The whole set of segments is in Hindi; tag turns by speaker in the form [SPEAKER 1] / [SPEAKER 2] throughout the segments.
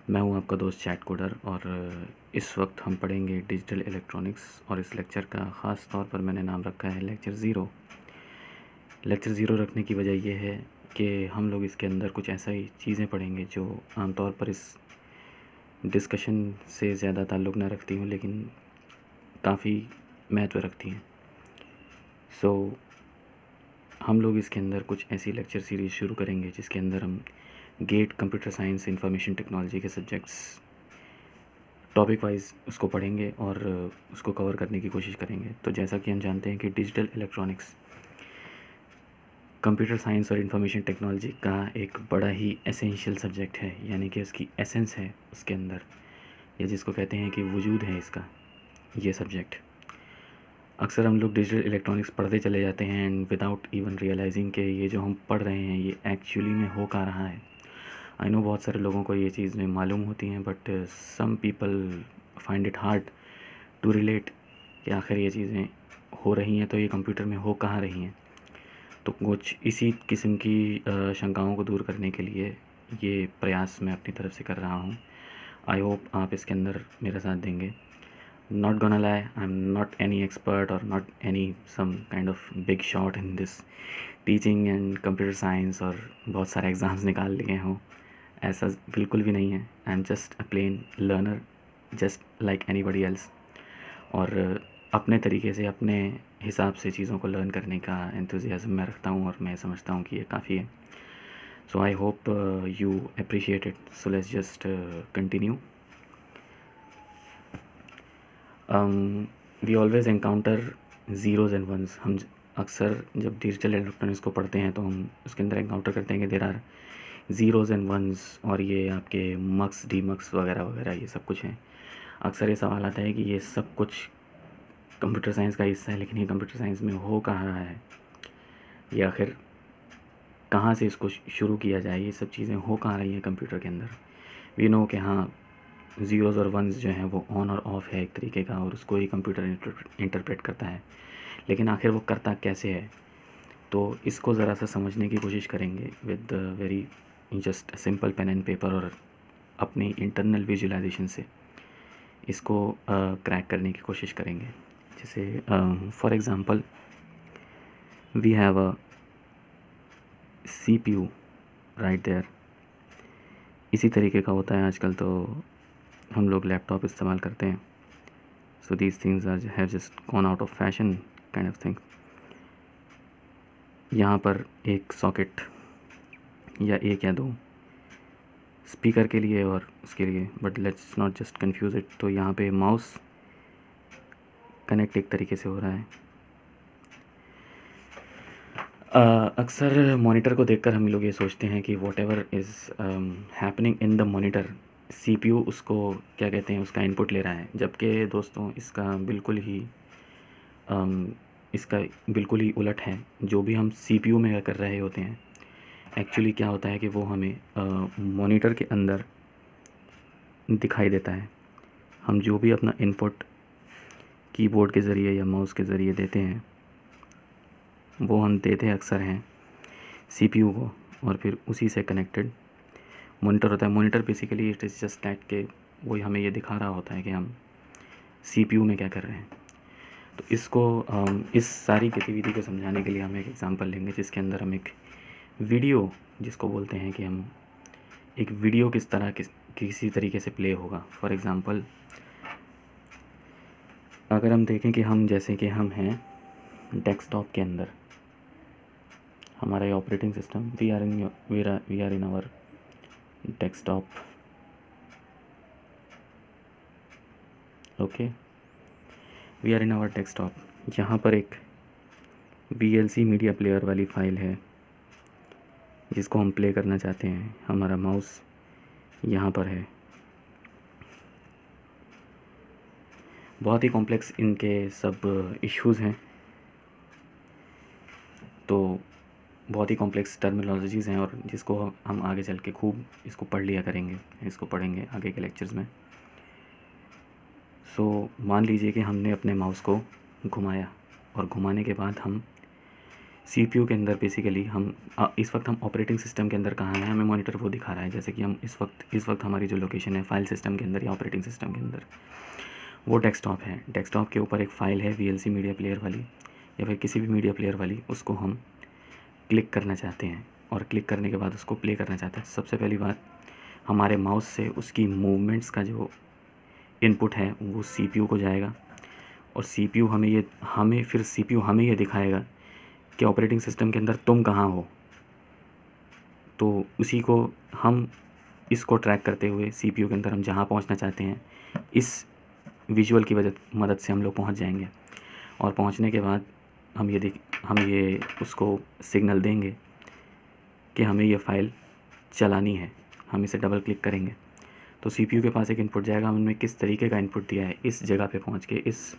[SPEAKER 1] मैं हूं आपका दोस्त चैट कोडर और इस वक्त हम पढ़ेंगे डिजिटल इलेक्ट्रॉनिक्स और इस लेक्चर का ख़ास तौर पर मैंने नाम रखा है लेक्चर ज़ीरो। लेक्चर ज़ीरो रखने की वजह यह है कि हम लोग इसके अंदर कुछ ऐसा ही चीज़ें पढ़ेंगे जो आमतौर पर इस डिस्कशन से ज़्यादा ताल्लुक़ न रखती हूँ लेकिन काफ़ी महत्व रखती हैं। सो हम लोग इसके अंदर कुछ ऐसी लेक्चर सीरीज़ शुरू करेंगे जिसके अंदर हम GATE computer science information technology के सब्जेक्ट्स टॉपिक वाइज उसको पढ़ेंगे और उसको कवर करने की कोशिश करेंगे। तो जैसा कि हम जानते हैं कि डिजिटल इलेक्ट्रॉनिक्स कंप्यूटर साइंस और इंफॉर्मेशन टेक्नोलॉजी का एक बड़ा ही एसेंशियल सब्जेक्ट है, यानी कि उसकी एसेंस है उसके अंदर, या जिसको कहते हैं कि वजूद है इसका ये सब्जेक्ट। अक्सर हम लोग डिजिटल इलेक्ट्रॉनिक्स पढ़ते चले जाते हैं एंड विदाउट इवन रियलाइजिंग कि ये जो हम पढ़ रहे हैं ये एक्चुअली में हो क्या रहा है। आई नो बहुत सारे लोगों को ये चीज़ें मालूम होती हैं, but some people find it hard to relate कि आखिर ये चीज़ें हो रही हैं तो ये कंप्यूटर में हो कहाँ रही हैं। तो कुछ इसी किस्म की शंकाओं को दूर करने के लिए ये प्रयास मैं अपनी तरफ से कर रहा हूँ। आई होप आप इसके अंदर मेरा साथ देंगे। Not gonna lie, I am not any expert और not any some kind of big shot in this teaching and computer science और बहुत सारे एग्ज़ाम्स निकाल लिए हों, ऐसा बिल्कुल भी नहीं है। I am just a plain learner just like anybody else, और अपने तरीके से अपने हिसाब से चीज़ों को लर्न करने का एंथुजियाज़म मैं रखता हूँ और मैं समझता हूँ कि ये काफ़ी है। So I hope you appreciate it. So let's just continue. We always encounter zeros and ones. हम अक्सर जब डिजिटल इलेक्ट्रॉनिक्स को पढ़ते हैं तो हम उसके अंदर एनकाउंटर करते हैं कि there are zeros and ones, और ये आपके मक्स डी मक्स वगैरह वगैरह ये सब कुछ हैं। अक्सर ये सवाल आता है कि ये सब कुछ कंप्यूटर साइंस का हिस्सा है, लेकिन ये कंप्यूटर साइंस में हो कहाँ रहा है, ये आखिर कहाँ से इसको शुरू किया जाए, ये सब चीज़ें हो कहाँ रही हैं कंप्यूटर के अंदर। वी नो कि हाँ, ज़ीरोज़ और वंस जो हैं वो ऑन और ऑफ़ है एक तरीके का, और उसको ही कंप्यूटर इंटरप्रेट करता है, लेकिन आखिर वो करता कैसे है। तो इसको ज़रा सा समझने की कोशिश करेंगे with very just simple pen and paper, और अपनी इंटरनल विजुअलाइजेशन से इसको क्रैक करने की कोशिश करेंगे। जैसे for example we have a CPU right there. इसी तरीके का होता है आजकल, तो हम लोग लैपटॉप इस्तेमाल करते हैं। So these things are have just gone out of fashion kind of thing. यहाँ पर एक सॉकेट या एक या दो स्पीकर के लिए और उसके लिए, but let's not just confuse it. तो यहाँ पे माउस कनेक्ट एक तरीके से हो रहा है। अक्सर मॉनिटर को देखकर हम लोग ये सोचते हैं कि what ever is happening in the monitor, CPU उसको क्या कहते हैं, उसका इनपुट ले रहा है, जबकि दोस्तों इसका बिल्कुल ही उलट है। जो भी हम CPU में कर रहे होते हैं, एक्चुअली क्या होता है कि वो हमें मॉनिटर के अंदर दिखाई देता है। हम जो भी अपना इनपुट कीबोर्ड के ज़रिए या माउस के ज़रिए देते हैं, वो हम देते अक्सर हैं CPU को, और फिर उसी से कनेक्टेड मॉनिटर होता है। Monitor basically it is just that कि वही हमें ये दिखा रहा होता है कि हम CPU में क्या कर रहे हैं। तो इसको इस सारी गतिविधि को समझाने के लिए हम एक एग्ज़ाम्पल लेंगे जिसके अंदर हम एक वीडियो, जिसको बोलते हैं कि हम एक वीडियो किस तरह किसी तरीके से प्ले होगा। फॉर एग्ज़ाम्पल अगर हम देखें कि हम जैसे कि हम हैं डेस्कटॉप के अंदर, हमारा ये operating system, we are in our desktop, okay, we are in our desktop. यहाँ पर एक VLC मीडिया प्लेयर वाली फ़ाइल है जिसको हम प्ले करना चाहते हैं। हमारा माउस यहाँ पर है। बहुत ही कॉम्प्लेक्स इनके सब इश्यूज़ हैं, तो बहुत ही कॉम्प्लेक्स टर्मिनोलॉजीज़ हैं, और जिसको हम आगे चल के खूब इसको पढ़ लिया करेंगे, इसको पढ़ेंगे आगे के लेक्चर्स में। मान लीजिए कि हमने अपने माउस को घुमाया, और घुमाने के बाद हम सीपीयू के अंदर बेसिकली हम इस वक्त हम ऑपरेटिंग सिस्टम के अंदर कहाँ हैं, हमें मॉनिटर वो दिखा रहा है। जैसे कि हम इस वक्त हमारी जो लोकेशन है फाइल सिस्टम के अंदर या ऑपरेटिंग सिस्टम के अंदर, वो डेस्कटॉप है। डेस्कटॉप के ऊपर एक फ़ाइल है VLC मीडिया प्लेयर वाली या फिर किसी भी मीडिया प्लेयर वाली, उसको हम क्लिक करना चाहते हैं और क्लिक करने के बाद उसको प्ले करना चाहते हैं। सबसे पहली बात, हमारे माउस से उसकी मूवमेंट्स का जो इनपुट है वो सीपीयू को जाएगा और सीपीयू हमें ये दिखाएगा कि ऑपरेटिंग सिस्टम के अंदर तुम कहाँ हो। तो उसी को हम इसको ट्रैक करते हुए सीपीयू के अंदर हम जहाँ पहुँचना चाहते हैं, इस विजुअल की मदद से हम लोग पहुँच जाएंगे। और पहुँचने के बाद हम ये उसको सिग्नल देंगे कि हमें ये फ़ाइल चलानी है। हम इसे डबल क्लिक करेंगे तो सीपीयू के पास एक इनपुट जाएगा। हमने किस तरीके का इनपुट दिया है, इस जगह पे पहुंच के, इस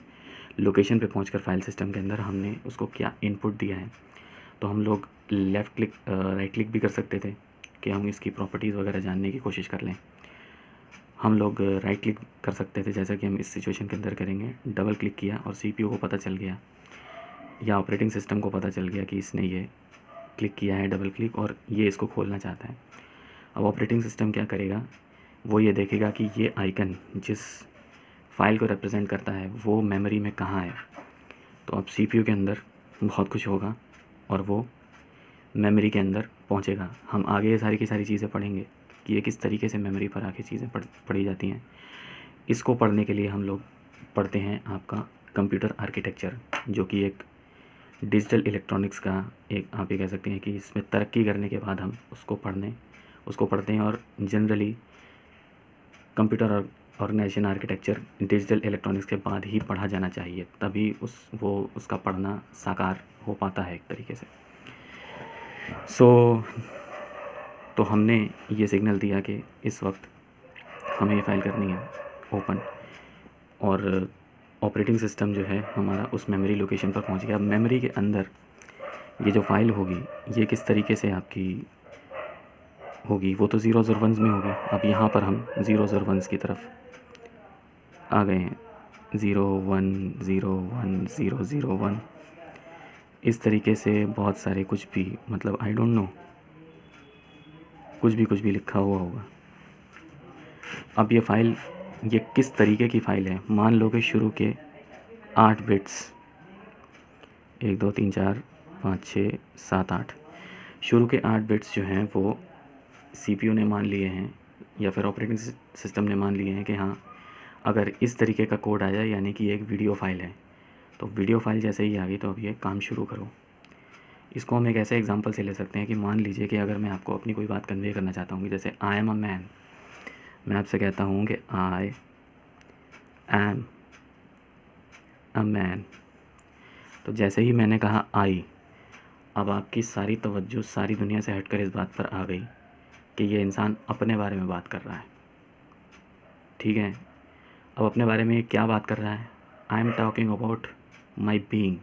[SPEAKER 1] लोकेशन पे पहुंचकर फाइल सिस्टम के अंदर हमने उसको क्या इनपुट दिया है। तो हम लोग राइट क्लिक भी कर सकते थे कि हम इसकी प्रॉपर्टीज़ वगैरह जानने की कोशिश कर लें। हम लोग राइट क्लिक कर सकते थे जैसा कि हम इस सिचुएशन के अंदर करेंगे। डबल क्लिक किया और सीपीयू को पता चल गया या ऑपरेटिंग सिस्टम को पता चल गया कि इसने ये क्लिक किया है डबल क्लिक और ये इसको खोलना चाहता है। अब ऑपरेटिंग सिस्टम क्या करेगा, वो ये देखेगा कि ये आइकन जिस फाइल को रिप्रेजेंट करता है वो मेमोरी में कहाँ है। तो अब सीपीयू के अंदर बहुत कुछ होगा और वो मेमोरी के अंदर पहुँचेगा। हम आगे सारी की सारी चीज़ें पढ़ेंगे कि ये किस तरीके से मेमोरी पर आके चीज़ें पढ़ी जाती हैं। इसको पढ़ने के लिए हम लोग पढ़ते हैं आपका कंप्यूटर आर्किटेक्चर, जो कि एक डिजिटल इलेक्ट्रॉनिक्स का एक, आप ये कह सकते हैं कि इसमें तरक्की करने के बाद हम उसको पढ़ते हैं। और generally computer organisation architecture digital electronics के बाद ही पढ़ा जाना चाहिए, तभी उसका पढ़ना साकार हो पाता है एक तरीके से। तो हमने ये सिग्नल दिया कि इस वक्त हमें ये फ़ाइल करनी है ओपन, और ऑपरेटिंग सिस्टम जो है हमारा उस मेमोरी लोकेशन पर पहुंच गया। अब मेमोरी के अंदर ये जो फाइल होगी ये किस तरीके से आपकी होगी, वो तो ज़ीरोज़ और वंस में होगी। अब यहाँ पर हम ज़ीरोज़ और वंस की तरफ आ गए हैं। 0 1 0 1 0 0 1, इस तरीके से बहुत सारे कुछ भी, मतलब आई डोंट नो, कुछ भी लिखा हुआ होगा। अब ये फ़ाइल ये किस तरीके की फ़ाइल है, मान लो कि शुरू के 8 बिट्स 1 2 3 4 5 6 7 8, शुरू के 8 बिट्स जो हैं वो सीपीयू ने मान लिए हैं या फिर ऑपरेटिंग सिस्टम ने मान लिए हैं कि हाँ, अगर इस तरीके का कोड आ जाए यानी कि एक वीडियो फाइल है, तो वीडियो फाइल जैसे ही आ गई तो अब ये काम शुरू करो। इसको हम एक ऐसे एग्जांपल से ले सकते हैं कि मान लीजिए कि अगर मैं आपको अपनी कोई बात कन्वे करना चाहता हूँ, जैसे आई एम अ मैन, मैं आपसे कहता हूँ कि आई एम अ मैन, तो जैसे ही मैंने कहा आई, अब आपकी सारी तवज्जो सारी दुनिया से हटकर इस बात पर आ गई कि ये इंसान अपने बारे में बात कर रहा है। ठीक है, अब अपने बारे में क्या बात कर रहा है, I am talking about my being,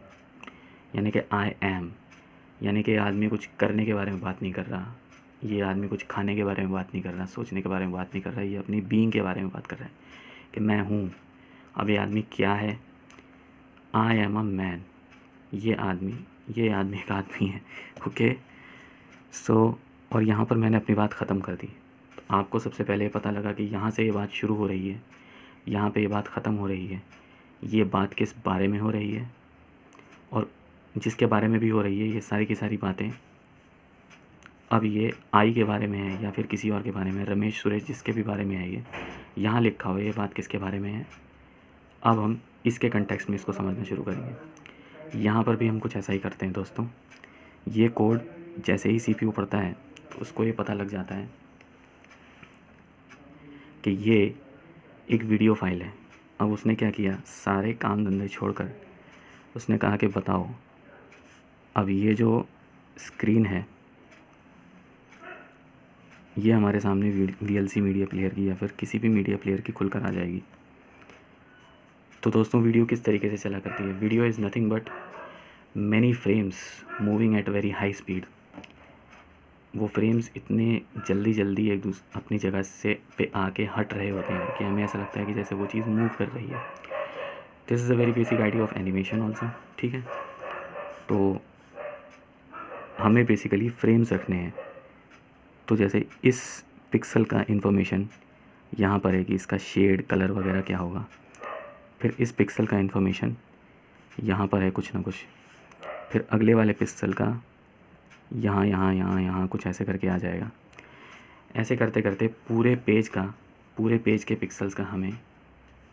[SPEAKER 1] यानी कि आई एम, यानी कि आदमी कुछ करने के बारे में बात नहीं कर रहा, ये आदमी कुछ खाने के बारे में बात नहीं कर रहा, सोचने के बारे में बात नहीं कर रहा, ये अपनी बीइंग के बारे में बात कर रहा है कि मैं हूँ। अब ये आदमी क्या है, आई एम अ मैन, ये आदमी एक आदमी है। ओके, सो और यहाँ पर मैंने अपनी बात ख़त्म कर दी। तो आपको सबसे पहले पता लगा कि यहाँ से ये बात शुरू हो रही है, यहाँ पे ये बात ख़त्म हो रही है, ये बात किस बारे में हो रही है, और जिसके बारे में भी हो रही है ये सारी की सारी बातें अब ये आई के बारे में है या फिर किसी और के बारे में, रमेश सुरेश जिसके भी बारे में है, ये यहाँ लिखा हुआ है, ये बात किसके बारे में है। अब हम इसके कंटेक्स्ट में इसको समझना शुरू करेंगे। यहाँ पर भी हम कुछ ऐसा ही करते हैं दोस्तों। ये कोड जैसे ही सीपीयू पढ़ता है तो उसको ये पता लग जाता है कि ये एक वीडियो फाइल है। अब उसने क्या किया, सारे काम धंधे छोड़कर उसने कहा कि बताओ, अब ये जो स्क्रीन है ये हमारे सामने VLC मीडिया प्लेयर की या फिर किसी भी मीडिया प्लेयर की खुलकर आ जाएगी। तो दोस्तों वीडियो किस तरीके से चला करती है, video is nothing but many frames moving at very high speed. वो फ्रेम्स इतने जल्दी एक अपनी जगह से पे आके हट रहे होते हैं कि हमें ऐसा लगता है कि जैसे वो चीज़ मूव कर रही है। This is a very basic idea of animation also. ठीक है, तो हमें बेसिकली फ्रेम्स रखने हैं। तो जैसे इस पिक्सल का इन्फॉर्मेशन यहाँ पर है कि इसका शेड, कलर वगैरह क्या होगा। फिर इस पिक्सल का इन्फॉर्मेशन यहाँ पर है कुछ ना कुछ। फिर अगले वाले पिक्सल का यहाँ यहाँ यहाँ यहाँ कुछ ऐसे करके आ जाएगा। ऐसे करते करते पूरे पेज के पिक्सल्स का हमें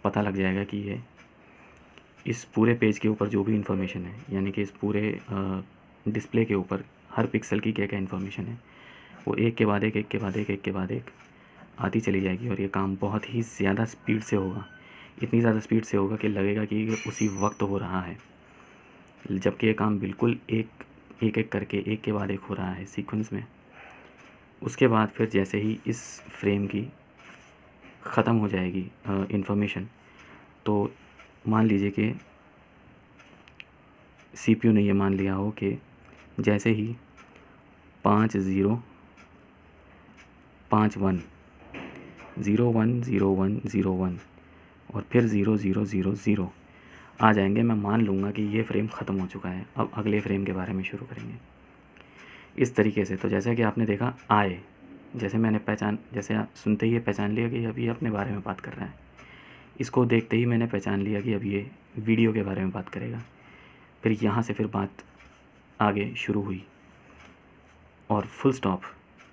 [SPEAKER 1] पता लग जाएगा कि ये इस पूरे पेज के ऊपर जो भी इन्फॉर्मेशन है, यानी कि इस पूरे डिस्प्ले के ऊपर हर पिक्सल की क्या क्या इन्फॉर्मेशन है, वो एक के बाद एक, एक के बाद एक, एक के बाद एक आती चली जाएगी। और ये काम बहुत ही ज़्यादा स्पीड से होगा, इतनी ज़्यादा स्पीड से होगा कि लगेगा कि ये उसी वक्त हो रहा है, जबकि ये काम बिल्कुल एक एक करके एक के बाद एक हो रहा है सीक्वेंस में। उसके बाद फिर जैसे ही इस फ्रेम की ख़त्म हो जाएगी इन्फॉर्मेशन, तो मान लीजिए कि सीपीयू ने ये मान लिया हो कि जैसे ही 5 0 5 1 0 1 0 1 0 1 और फिर 0 0 0 0 आ जाएंगे, मैं मान लूँगा कि ये फ्रेम ख़त्म हो चुका है, अब अगले फ्रेम के बारे में शुरू करेंगे इस तरीके से। तो जैसा कि आपने देखा आए, जैसे मैंने जैसे सुनते ही पहचान लिया कि अभी अपने बारे में बात कर रहा है, इसको देखते ही मैंने पहचान लिया कि अब ये वीडियो के बारे में बात करेगा। फिर यहाँ से फिर बात आगे शुरू हुई और फुल स्टॉप,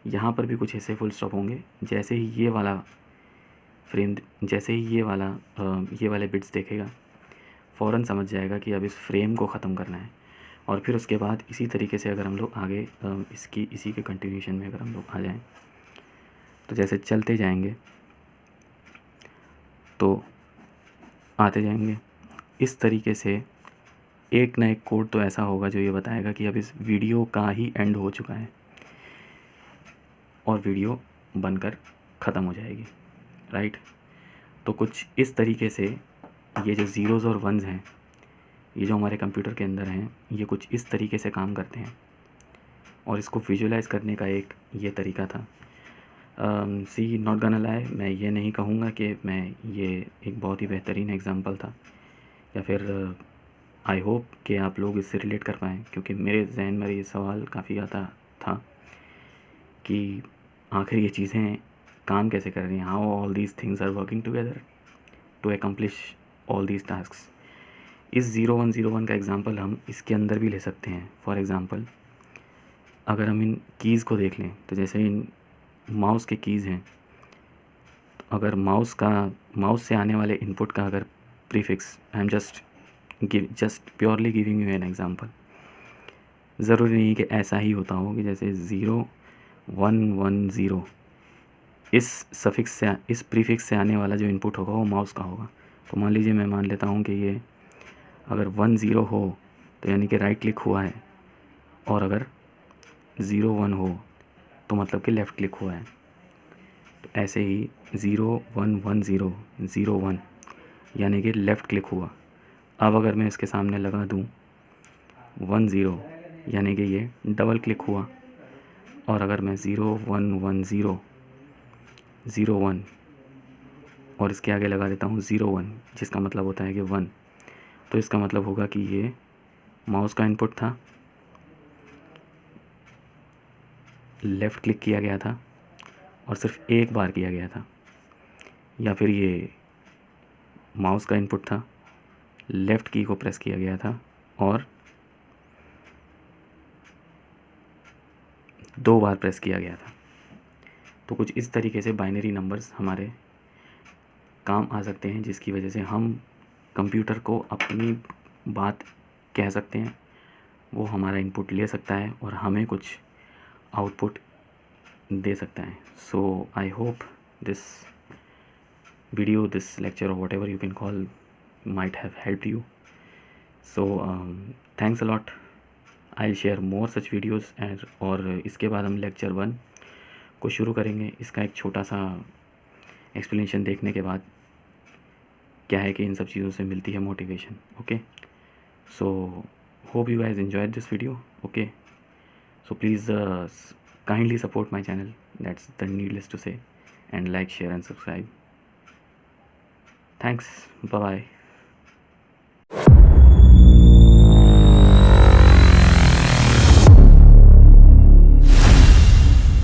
[SPEAKER 1] यहाँ पर भी कुछ ऐसे फुल स्टॉप होंगे। जैसे ही ये वाला फ्रेम, जैसे ही ये वाले बिट्स देखेगा, फ़ौरन समझ जाएगा कि अब इस फ्रेम को ख़त्म करना है। और फिर उसके बाद इसी तरीके से अगर हम लोग आगे इसी के कंटिन्यूशन में अगर हम लोग आ जाएं, तो जैसे चलते जाएंगे तो आते जाएंगे इस तरीके से। एक ना एक कोड तो ऐसा होगा जो ये बताएगा कि अब इस वीडियो का ही एंड हो चुका है और वीडियो बनकर ख़त्म हो जाएगी, राइट। तो कुछ इस तरीके से ये जो ज़ीरोज़ और वंस हैं, ये जो हमारे कंप्यूटर के अंदर हैं, ये कुछ इस तरीके से काम करते हैं। और इसको विजुलाइज़ करने का एक ये तरीका था। सी नॉट गॉना लाई, मैं ये नहीं कहूँगा कि ये एक बहुत ही बेहतरीन एग्ज़ाम्पल था, या फिर आई होप कि आप लोग इससे रिलेट कर पाएँ, क्योंकि मेरे जहन में ये सवाल काफ़ी आता था कि आखिर ये चीज़ें काम कैसे कर रही हैं, how all these things are working together to accomplish all these tasks. इस 0101 का एग्ज़ाम्पल हम इसके अंदर भी ले सकते हैं। फॉर एग्ज़ाम्पल, अगर हम इन कीज़ को देख लें, तो जैसे इन माउस के कीज़ हैं, तो अगर माउस से आने वाले इनपुट का अगर prefix, I am just purely giving you an example, ज़रूरी नहीं कि ऐसा ही होता हो कि जैसे 0 1 1 0, इस सफिक्स से, इस प्रीफिक्स से आने वाला जो इनपुट होगा वो माउस का होगा। तो मान लीजिए मैं मान लेता हूँ कि ये अगर 1 0 हो तो यानी कि राइट क्लिक हुआ है, और अगर 0 1 हो तो मतलब कि लेफ़्ट क्लिक हुआ है। तो ऐसे ही 0 1 1 0 0 1 यानी कि लेफ़्ट क्लिक हुआ। अब अगर मैं इसके सामने लगा दूँ 1 0 यानी कि ये डबल क्लिक हुआ, और अगर मैं 0 1 1 0 0 1 और इसके आगे लगा देता हूँ 0 1, जिसका मतलब होता है कि 1, तो इसका मतलब होगा कि ये माउस का इनपुट था, लेफ़्ट क्लिक किया गया था और सिर्फ एक बार किया गया था। या फिर ये माउस का इनपुट था, लेफ़्ट की को प्रेस किया गया था और 2 बार प्रेस किया गया था। तो कुछ इस तरीके से बाइनरी नंबर्स हमारे काम आ सकते हैं, जिसकी वजह से हम कंप्यूटर को अपनी बात कह सकते हैं, वो हमारा इनपुट ले सकता है और हमें कुछ आउटपुट दे सकता है। So I hope this video, this lecture, or whatever you can call, might have helped you. So thanks a lot. I'll share more such videos, और इसके बाद हम लेक्चर 1 को शुरू करेंगे। इसका एक छोटा सा एक्सप्लेनेशन देखने के बाद क्या है कि इन सब चीज़ों से मिलती है motivation. Okay, so hope you guys enjoyed this video. Okay, so please kindly support my channel, that's the needless to say, and like, share and subscribe. Thanks, bye bye.